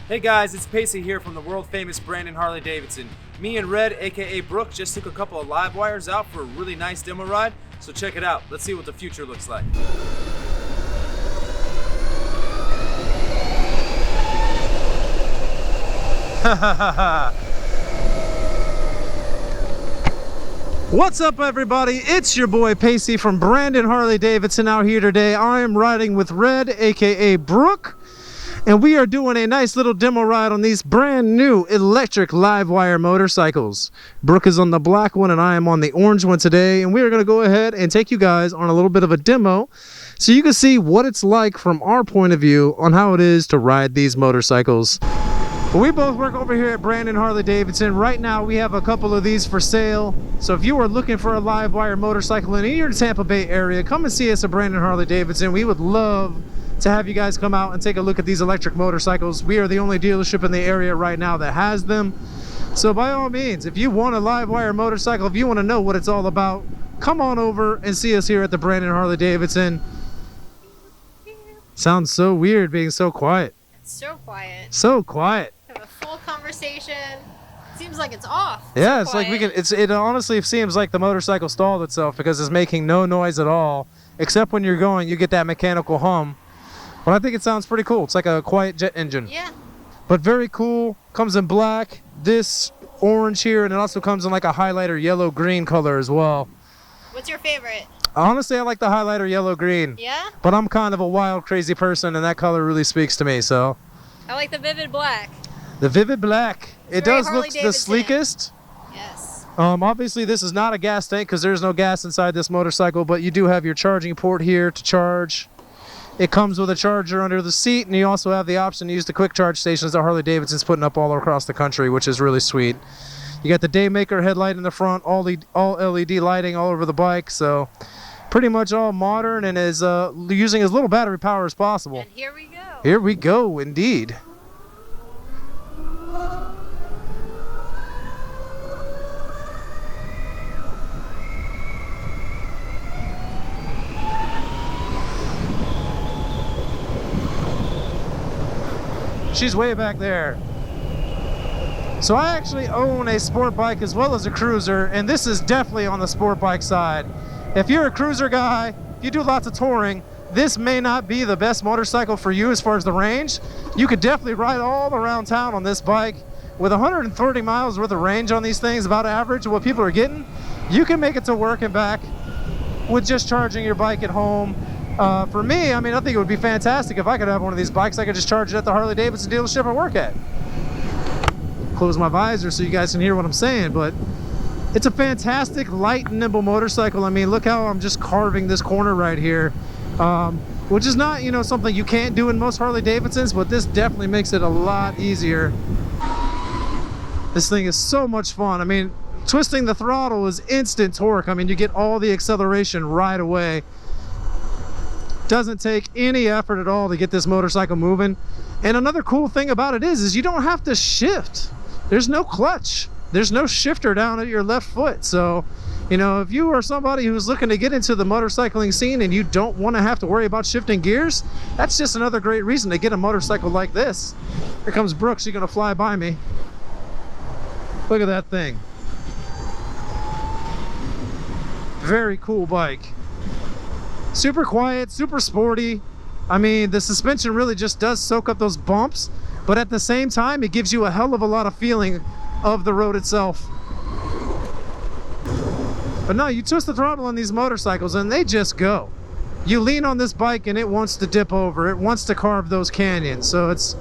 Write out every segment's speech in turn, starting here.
Hey guys, it's Pacey here from the world famous Brandon Harley-Davidson. Me and Red, aka Brooke, just took a couple of live wires out for a really nice demo ride, so check it out. Let's see what the future looks like. What's up everybody, it's your boy Pacey from Brandon Harley-Davidson out here today. I am riding with Red, aka Brooke. And we are doing a nice little demo ride on these brand new electric LiveWire motorcycles. Brooke is on the black one and I am on the orange one today. And we are going to go ahead and take you guys on a little bit of a demo so you can see what it's like from our point of view on how it is to ride these motorcycles. We both work over here at Brandon Harley-Davidson. Right now we have a couple of these for sale. So if you are looking for a LiveWire motorcycle in your Tampa Bay area, come and see us at Brandon Harley-Davidson. We would love to have you guys come out and take a look at these electric motorcycles. We are the only dealership in the area right now that has them. So by all means, if you want a LiveWire motorcycle, if you want to know what it's all about, come on over and see us here at the Brandon Harley-Davidson. Sounds so weird being so quiet. It's so quiet. So quiet. Have a full conversation. Seems like it's off. Yeah, so it's quiet. like we can. It honestly seems like the motorcycle stalled itself because it's making no noise at all, except when you're going, you get that mechanical hum. But I think it sounds pretty cool. It's like a quiet jet engine. Yeah. But very cool. Comes in black, this orange here, and it also comes in like a highlighter yellow-green color as well. What's your favorite? Honestly, I like the highlighter yellow-green. Yeah? But I'm kind of a wild, crazy person, and that color really speaks to me, so. I like the vivid black. The vivid black. It does look the sleekest. Yes. Obviously, this is not a gas tank because there's no gas inside this motorcycle, but you do have your charging port here to charge. It comes with a charger under the seat, and you also have the option to use the quick charge stations that Harley-Davidson's putting up all across the country, which is really sweet. You got the Daymaker headlight in the front, all LED lighting all over the bike, so pretty much all modern and is using as little battery power as possible. And here we go. Here we go, indeed. She's way back there. So I actually own a sport bike as well as a cruiser, and this is definitely on the sport bike side. If you're a cruiser guy, if you do lots of touring, this may not be the best motorcycle for you as far as the range. You could definitely ride all around town on this bike. With 130 miles worth of range on these things, about average of what people are getting, you can make it to work and back with just charging your bike at home. For me, I mean, I think it would be fantastic if I could have one of these bikes. I could just charge it at the Harley-Davidson dealership I work at. Close my visor so you guys can hear what I'm saying, but it's a fantastic, light and nimble motorcycle. I mean, look how I'm just carving this corner right here, which is not, you know, something you can't do in most Harley-Davidsons, but this definitely makes it a lot easier. This thing is so much fun. I mean, twisting the throttle is instant torque. I mean, you get all the acceleration right away. Doesn't take any effort at all to get this motorcycle moving. And another cool thing about it is you don't have to shift. There's no clutch. There's no shifter down at your left foot. So, you know, if you are somebody who's looking to get into the motorcycling scene and you don't want to have to worry about shifting gears, that's just another great reason to get a motorcycle like this. Here comes Brooke. She's gonna fly by me. Look at that thing. Very cool bike. Super quiet, super sporty. I mean, the suspension really just does soak up those bumps, but at the same time, it gives you a hell of a lot of feeling of the road itself. But no, you twist the throttle on these motorcycles and they just go. You lean on this bike and it wants to dip over. It wants to carve those canyons. So it's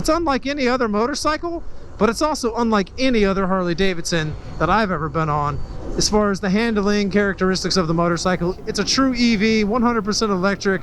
unlike any other motorcycle, but it's also unlike any other Harley-Davidson that I've ever been on. As far as the handling characteristics of the motorcycle, it's a true EV, 100% electric,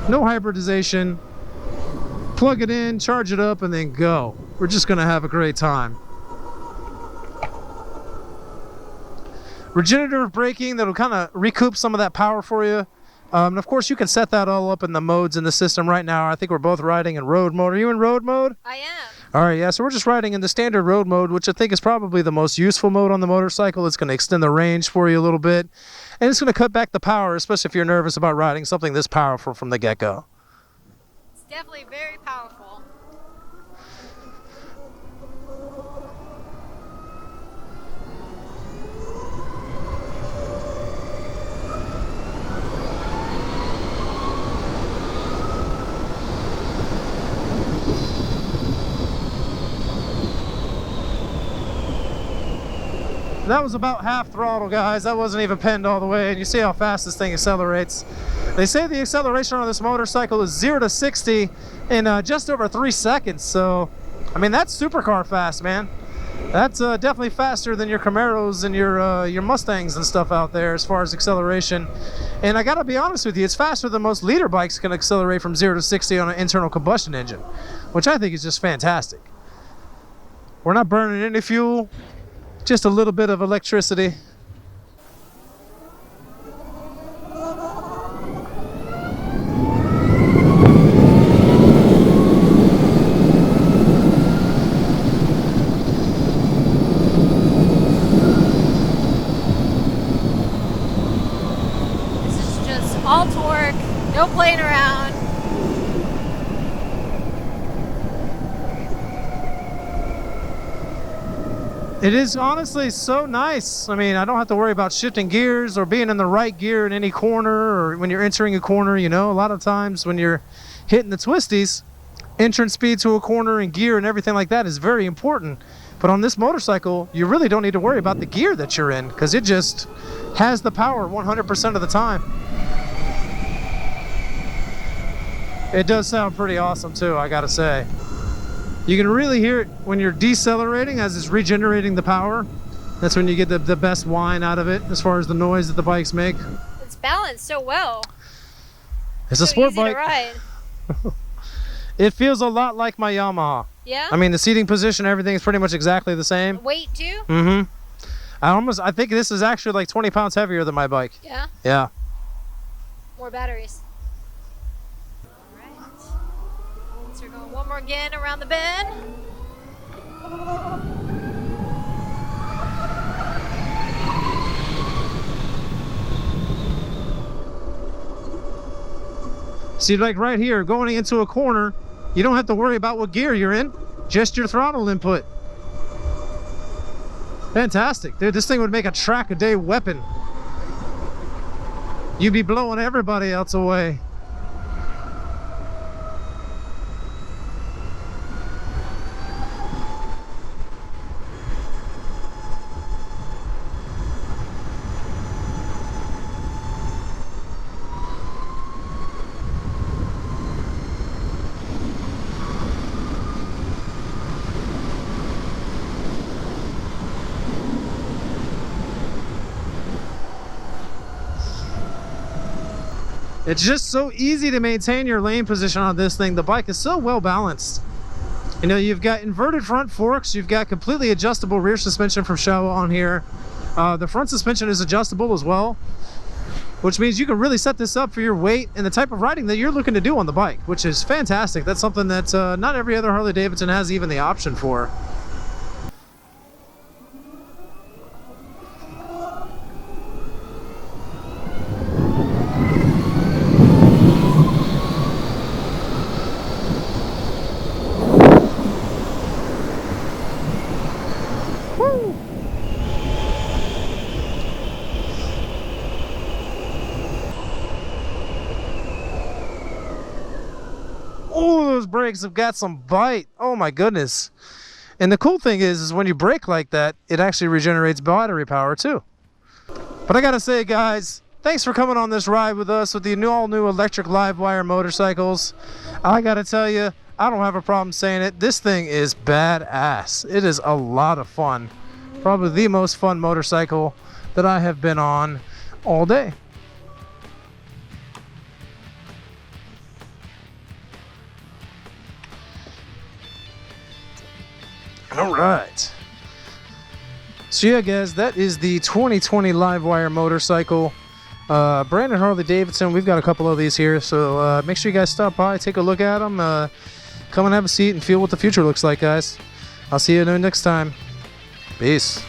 no hybridization. Plug it in, charge it up, and then go. We're just gonna have a great time. Regenerative braking that'll kind of recoup some of that power for you. And of course, you can set that all up in the modes in the system right now. I think we're both riding in road mode. Are you in road mode? I am. All right, yeah, so we're just riding in the standard road mode, which I think is probably the most useful mode on the motorcycle. It's going to extend the range for you a little bit, and it's going to cut back the power, especially if you're nervous about riding something this powerful from the get-go. It's definitely very powerful. That was about half throttle, guys. That wasn't even pinned all the way, and you see how fast this thing accelerates. They say the acceleration on this motorcycle is 0 to 60 in just over 3 seconds. So, I mean, that's supercar fast, man. That's definitely faster than your Camaros and your Mustangs and stuff out there as far as acceleration. And I gotta be honest with you, it's faster than most leader bikes can accelerate from 0 to 60 on an internal combustion engine, which I think is just fantastic. We're not burning any fuel, just a little bit of electricity. This is just all torque, no playing around. It is honestly so nice. I mean, I don't have to worry about shifting gears or being in the right gear in any corner or when you're entering a corner, you know. A lot of times when you're hitting the twisties, entrance speed to a corner and gear and everything like that is very important. But on this motorcycle, you really don't need to worry about the gear that you're in because it just has the power 100% of the time. It does sound pretty awesome too, I gotta say. You can really hear it when you're decelerating as it's regenerating the power. That's when you get the best whine out of it as far as the noise that the bikes make. It's balanced so well. It's a sport bike. To ride. It feels a lot like my Yamaha. Yeah? I mean, the seating position, everything is pretty much exactly the same. Weight too? Mm-hmm. I think this is actually like 20 pounds heavier than my bike. Yeah? Yeah. More batteries. So we're going one more again around the bend. See, like right here, going into a corner, you don't have to worry about what gear you're in, just your throttle input. Fantastic. Dude, this thing would make a track-a-day weapon. You'd be blowing everybody else away. It's just so easy to maintain your lane position on this thing. The bike is so well balanced. You know, you've got inverted front forks, you've got completely adjustable rear suspension from Showa on here. The front suspension is adjustable as well, which means you can really set this up for your weight and the type of riding that you're looking to do on the bike, which is fantastic. That's something that not every other Harley-Davidson has even the option for. Oh, those brakes have got some bite. Oh my goodness. And the cool thing is when you brake like that, it actually regenerates battery power too. But I gotta say, guys, thanks for coming on this ride with us with the all new electric LiveWire motorcycles. I gotta tell you, I don't have a problem saying it. This thing is badass. It is a lot of fun. Probably the most fun motorcycle that I have been on all day. All right. So yeah, guys, that is the 2020 LiveWire motorcycle. Brandon Harley-Davidson. We've got a couple of these here, so make sure you guys stop by, take a look at them, come and have a seat and feel what the future looks like, guys. I'll see you next time. Peace.